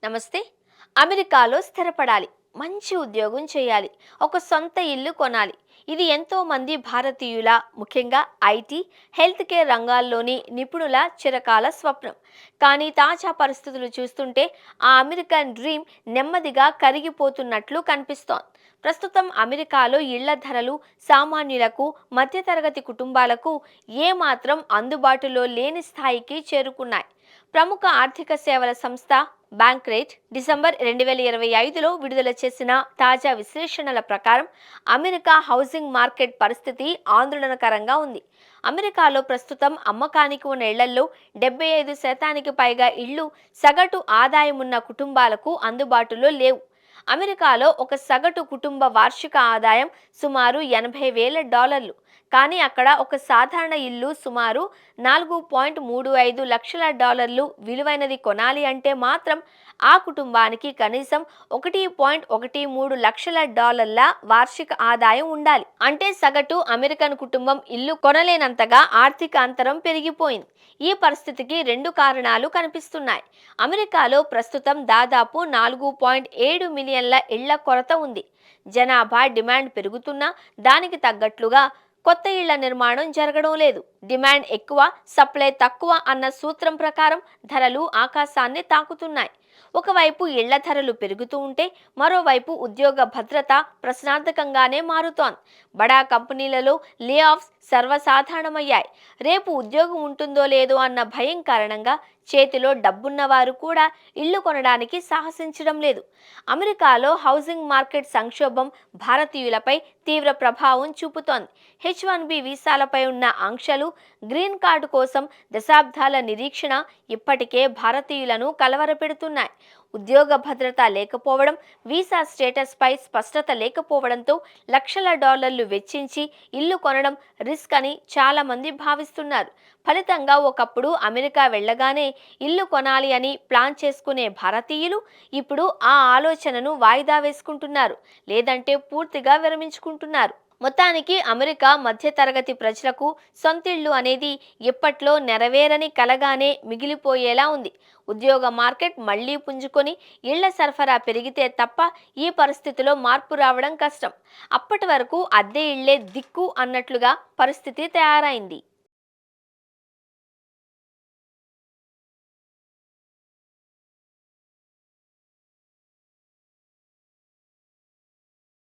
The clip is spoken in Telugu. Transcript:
నమస్తే. అమెరికాలో స్థిరపడాలి, మంచి ఉద్యోగం చేయాలి, ఒక సొంత ఇల్లు కొనాలి. ఇది ఎంతో మంది భారతీయుల, ముఖ్యంగా ఐటీ, హెల్త్ కేర్ రంగాల్లోని నిపుణుల చిరకాల స్వప్నం. కానీ తాజా పరిస్థితులు చూస్తుంటే ఆ అమెరికన్ డ్రీమ్ నెమ్మదిగా కరిగిపోతున్నట్లు కనిపిస్తోంది. ప్రస్తుతం అమెరికాలో ఇళ్ల ధరలు సామాన్యులకు, మధ్యతరగతి కుటుంబాలకు ఏమాత్రం అందుబాటులో లేని స్థాయికి చేరుకున్నాయి. ప్రముఖ ఆర్థిక సేవల సంస్థ బ్యాంక్రేట్ డిసెంబర్ 2025లో విడుదల చేసిన తాజా విశ్లేషణల ప్రకారం అమెరికా హౌసింగ్ మార్కెట్ పరిస్థితి ఆందోళనకరంగా ఉంది. అమెరికాలో ప్రస్తుతం అమ్మకానికి ఉన్న ఇళ్లలో 75% పైగా ఇళ్లు సగటు ఆదాయం ఉన్న కుటుంబాలకు అందుబాటులో లేవు. అమెరికాలో ఒక సగటు కుటుంబ వార్షిక ఆదాయం సుమారు $80,000. కానీ అక్కడ ఒక సాధారణ ఇల్లు సుమారు $4.35 లక్షల విలువైనది కొనాలి అంటే మాత్రం ఆ కుటుంబానికి కనీసం $1.13 లక్షల వార్షిక ఆదాయం ఉండాలి. అంటే సగటు అమెరికన్ కుటుంబం ఇల్లు కొనలేనంతగా ఆర్థిక అంతరం పెరిగిపోయింది. ఈ పరిస్థితికి రెండు కారణాలు కనిపిస్తున్నాయి. అమెరికాలో ప్రస్తుతం దాదాపు 4.7 మిలియన్ల ఇళ్ల కొరత ఉంది. జనాభా డిమాండ్ పెరుగుతున్నా దానికి తగ్గట్లుగా కొత్త ఇళ్ల నిర్మాణం జరగడం లేదు. డిమాండ్ ఎక్కువ, సప్లై తక్కువ అన్న సూత్రం ప్రకారం ధరలు ఆకాశాన్ని తాకుతున్నాయి. ఒకవైపు ఇళ్ల ధరలు పెరుగుతూ ఉంటే మరోవైపు ఉద్యోగ భద్రత ప్రశ్నార్థకంగానే మారుతోంది. బడా కంపెనీలలో లే ఆఫ్స్ సర్వసాధారణమయ్యాయి. రేపు ఉద్యోగం ఉంటుందో లేదో అన్న భయం కారణంగా చేతిలో డబ్బున్న వారు కూడా ఇళ్లు కొనడానికి సాహసించడం లేదు. అమెరికాలో హౌసింగ్ మార్కెట్ సంక్షోభం భారతీయులపై తీవ్ర ప్రభావం చూపుతోంది. H-1B వీసాలపై ఉన్న ఆంక్షలు, గ్రీన్ కార్డు కోసం దశాబ్దాల నిరీక్షణ ఇప్పటికే భారతీయులను కలవరపెడుతున్నాయి. ఉద్యోగ భద్రత లేకపోవడం, వీసా స్టేటస్ పై స్పష్టత లేకపోవడంతో లక్షల డాలర్లు వెచ్చించి ఇల్లు కొనడం రిస్క్ అని చాలా మంది భావిస్తున్నారు. ఫలితంగా ఒకప్పుడు అమెరికా వెళ్ళగానే ఇల్లు కొనాలి అని ప్లాన్ చేసుకునే భారతీయులు ఇప్పుడు ఆ ఆలోచనను వాయిదా వేసుకుంటున్నారు, లేదంటే పూర్తిగా విరమించుకుంటున్నారు. మొత్తానికి అమెరికా మధ్యతరగతి ప్రజలకు సొంతిళ్లు అనేది ఎప్పట్లో నెరవేరని కలగానే మిగిలిపోయేలా ఉంది. ఉద్యోగ మార్కెట్ మళ్లీ పుంజుకొని ఇళ్ల సరఫరా పెరిగితే తప్ప ఈ పరిస్థితిలో మార్పు రావడం కష్టం. అప్పటి వరకు అద్దె ఇళ్లే దిక్కు అన్నట్లుగా పరిస్థితి తయారైంది.